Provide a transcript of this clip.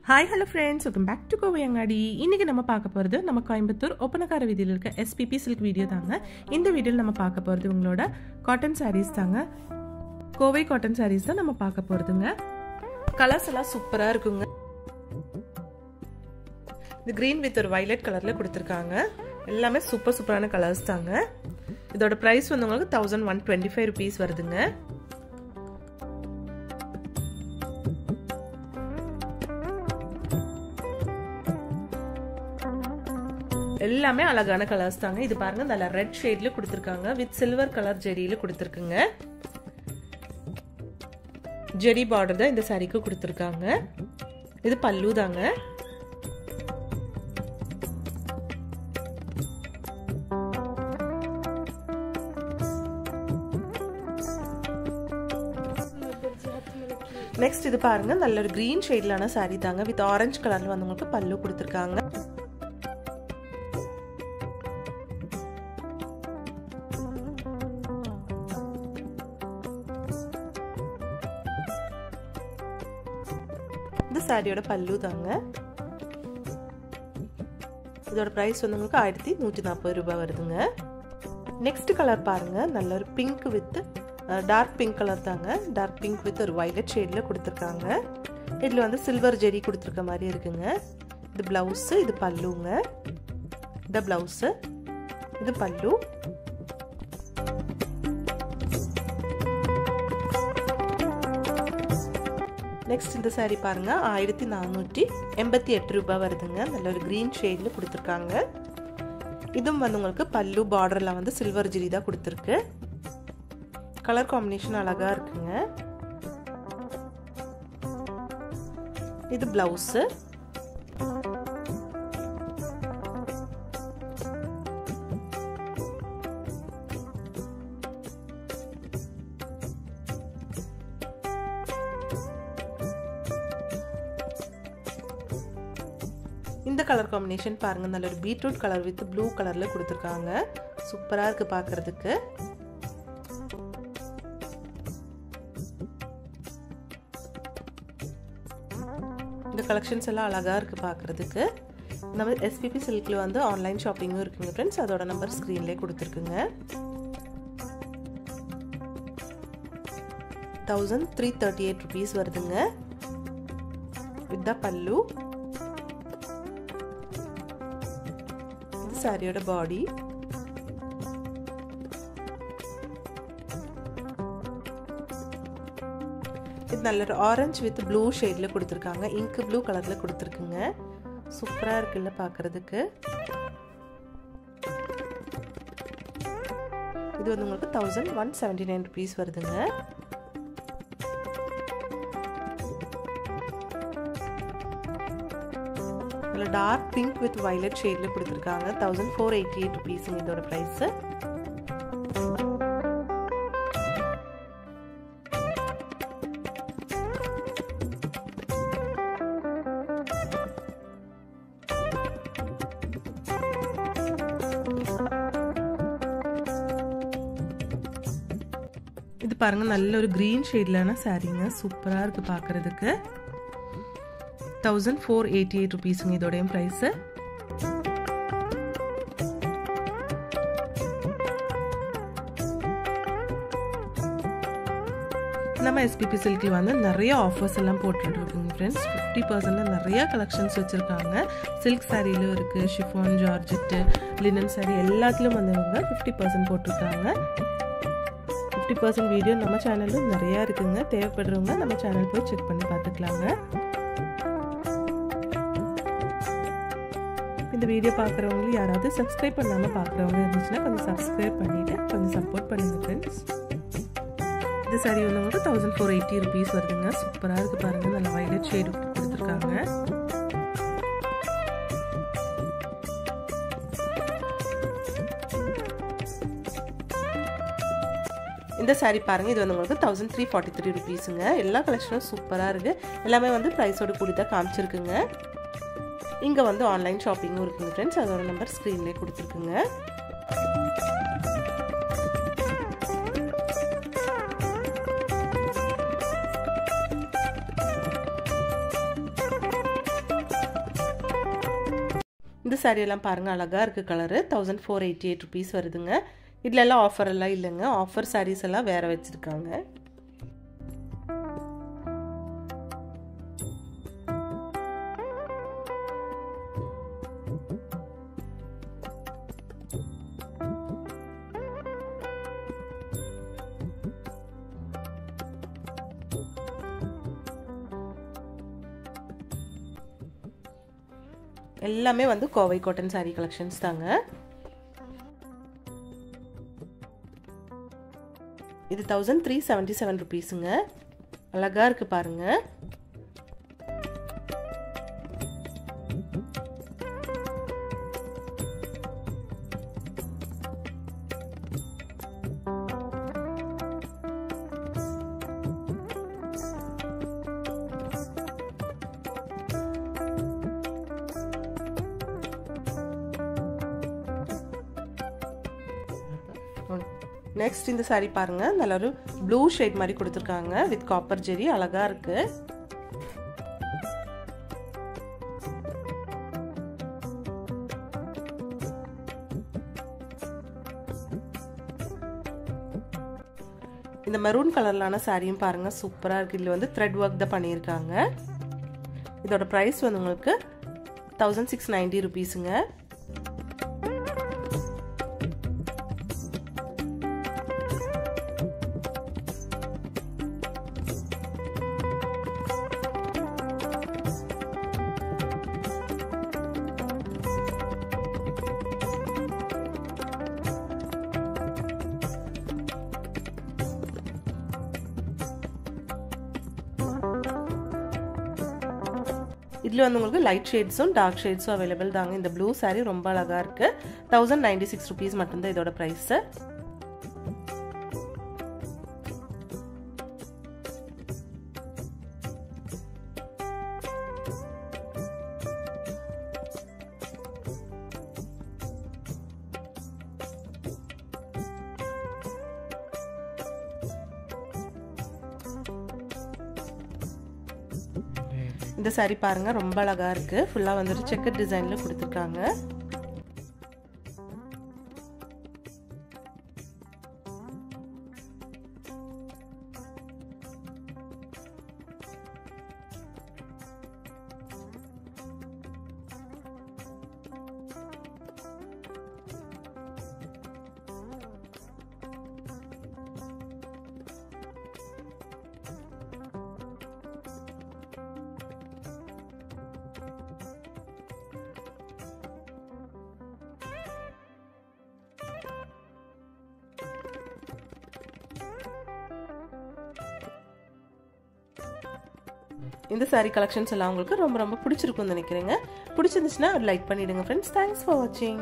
Hi hello friends, welcome back to Kovayangadi. இன்னைக்கு நம்ம பார்க்க போறது நம்ம கோயம்புத்தூர் ஒப்பனக்கார வீதியில இருக்க SPP silk வீடியோ தாங்க. இந்த வீடியோல நம்ம பார்க்க போறது உங்களோட காட்டன் sarees தாங்க. கோவை காட்டன் sarees தான் நம்ம பார்க்க போறதுங்க. கலர்ஸ் எல்லாம் சூப்பரா இருக்குங்க. இந்த green with ஒரு violet கலர்ல கொடுத்திருக்காங்க. எல்லாமே சூப்பரான கலர்ஸ் தாங்க. இதோட பிரைஸ் வந்து உங்களுக்கு 1125 rupees வருதுங்க. எல்லாமே அழகான கலர்ஸ் தாங்க. இது பாருங்க நல்ல ரெட் ஷேட்ல கொடுத்திருக்காங்க வித் சில்வர் கலர் ஜெரியில கொடுத்திருக்குங்க. ஜெரி பார்டர் தான் இந்த சாரிக்கு கொடுத்திருக்காங்க. இது பல்லு தாங்க. நெக்ஸ்ட் இது பாருங்க நல்ல ஒரு கிரீன் ஷேட்லான சாரி தாங்க வித் ஆரஞ்சு கலர்ல வந்து உங்களுக்கு பல்லு கொடுத்திருக்காங்க. இந்த சாரியோட பல்லு தாங்க. இதோட பிரைஸ் வந்து உங்களுக்கு 1140 ரூபாய் வருதுங்க. நெக்ஸ்ட் கலர் பாருங்க நல்ல ஒரு pink with dark pink colour தாங்க. டார்க் பிங்க் வித் ஒரு வயலட் ஷேட்ல கொடுத்திருக்காங்க. இதுல வந்து சில்வர் ஜெரி கொடுத்திருக்க மாதிரி இருக்குங்க. இது பிளவுஸ், இது பல்லுங்க. இந்த பிளவுஸ், இது பல்லு. நெக்ஸ்ட் இந்த சாரி பாருங்க 1488 ரூபாய் வருதுங்க. நல்ல ஒரு கிரீன் ஷேட்ல கொடுத்திருக்காங்க. இதுவும் வந்து உங்களுக்கு பல்லு பார்டர்ல வந்து சில்வர் ஜெரி தான் கொடுத்திருக்கு. கலர் காம்பினேஷன் அழகா இருக்குங்க. இது பிளவுஸ். இந்த கலர் காம்பினேஷன் பாருங்க நல்ல ஒரு பீட்ரூட் கலர் வித் ப்ளூ கலர்ல கொடுத்திருக்காங்க. சூப்பரா இருக்கு பார்க்கிறதுக்கு. இந்த கலெக்ஷன்ஸ் எல்லாம் அழகா இருக்கு பார்க்கிறதுக்கு. நம்ம SPP சில்க்ல வந்து ஆன்லைன் ஷாப்பிங்கும் இருக்குங்க फ्रेंड्स. அதோட நம்பர் ஸ்கிரீன்லயே கொடுத்திருக்குங்க. 1338 rupees வருதுங்க. வித் த பல்லு. சாரியோட பாடி. இது நல்ல ஒரு ஆரஞ்சு வித் ப்ளூ ஷேட்ல கொடுத்திருக்காங்க. இங்க் ப்ளூ கலர்ல கொடுத்திருக்குங்க. சூப்பரா இருக்குல்ல பார்க்கிறதுக்கு. இது வந்து உங்களுக்கு 1179 rupees வருதுங்க. டார்க் பிங்க் வித் வயலட் ஷேட்ல கொடுத்திருக்காங்க. 1488 rupees இதோட பிரைஸ். இது பாருங்க நல்ல ஒரு கிரீன் ஷேட்லான சாரீங்க. சூப்பரா இருக்கு பார்க்கிறதுக்கு. 1488 rupees இதோட பிரைஸ். நம்ம SPP சில்க்ல வந்து நிறைய ஆஃபர்ஸ் எல்லாம் போட்டுட்டு இருக்குங்க फ्रेंड्स. 50% நிறைய கலெக்ஷன்ஸ் வச்சிருக்காங்க. சில்க் சாரியில இருக்கு, ஷிஃபான், ஜார்ஜெட், லினன் சாரி எல்லாத்துலயும் வந்து 50% போட்டிருக்காங்க. 50% வீடியோ நம்ம சேனல்ல நிறைய இருக்குங்க. தேவைப்படுறவங்க நம்ம சேனல் போய் செக் பண்ணி பார்த்துக்கலாங்க. இந்த வீடியோ பார்க்குறவங்க யாராவது சப்ஸ்கிரைப் பண்ணாம பார்க்குறவங்க இருந்துச்சுன்னா கொஞ்சம் சப்ஸ்கிரைப் பண்ணிட்டு கொஞ்சம் சப்போர்ட் பண்ணுங்க फ्रेंड्स. இந்த சாரி வந்து உங்களுக்கு 1480 rupees வருதுங்க. சூப்பரா இருக்கு பாருங்க. நல்ல வயலட் ஷேட் கொடுத்திருக்காங்க. இந்த சாரி பாருங்க இது வந்து உங்களுக்கு 1343 rupeesங்க. எல்லா கலெக்ஷனும் சூப்பரா இருக்கு. எல்லாமே வந்து பிரைஸோட கூடி தான் காமிச்சிருக்குங்க. இங்க வந்து ஆன்லைன் ஷாப்பிங்கும் இருக்குங்க फ्रेंड्स. அதோட நம்பர் ஸ்கிரீன்லயே கொடுத்திருக்குங்க. இந்த saree எல்லாம் பாருங்க அழகா இருக்கு கலர் 1488 rupees வருதுங்க இதுல எல்லாம் ஆஃபர் எல்லாம் இல்லங்க ஆஃபர் sarees எல்லாம் வேற வச்சிருக்காங்க எல்லாமே வந்து கோவை காட்டன் saree collections தாங்க இது 1377 rupeesங்க அழகா இருக்கு பாருங்க நெக்ஸ்ட் இந்த saree பாருங்க நல்ல ஒரு ப்ளூ ஷேட் மாதிரி கொடுத்திருக்காங்க வித் காப்பர் ஜெரி அழகா இருக்கு இந்த மெரூன் கலர்லான சாரியும் பாருங்க சூப்பரா இருக்கு இதுல வந்து த்ரெட் வர்க் தான் பண்ணிருக்காங்க இதோட பிரைஸ் வந்து உங்களுக்கு 1690 rupeesங்க இதுல வந்து உங்களுக்கு லைட் ஷேட்ஸும் டார்க் ஷேட்ஸும் அவைலபிள் தாங்க இந்த ப்ளூ saree ரொம்ப அழகா இருக்கு 1096 rupees மட்டும் தான் இதோட பிரைஸ் இந்த saree பாருங்க ரொம்ப அழகா இருக்கு ஃபுல்லா வந்துட்டு செக்கர் டிசைன்ல கொடுத்திருக்காங்க இந்த saree collections எல்லாம் உங்களுக்கு ரொம்ப ரொம்ப பிடிச்சிருக்கும்னு நினைக்கிறேங்க பிடிச்சிருந்துச்சுனா ஒரு லைக் பண்ணிடுங்க फ्रेंड्स थैंक्स फॉर वाचिंग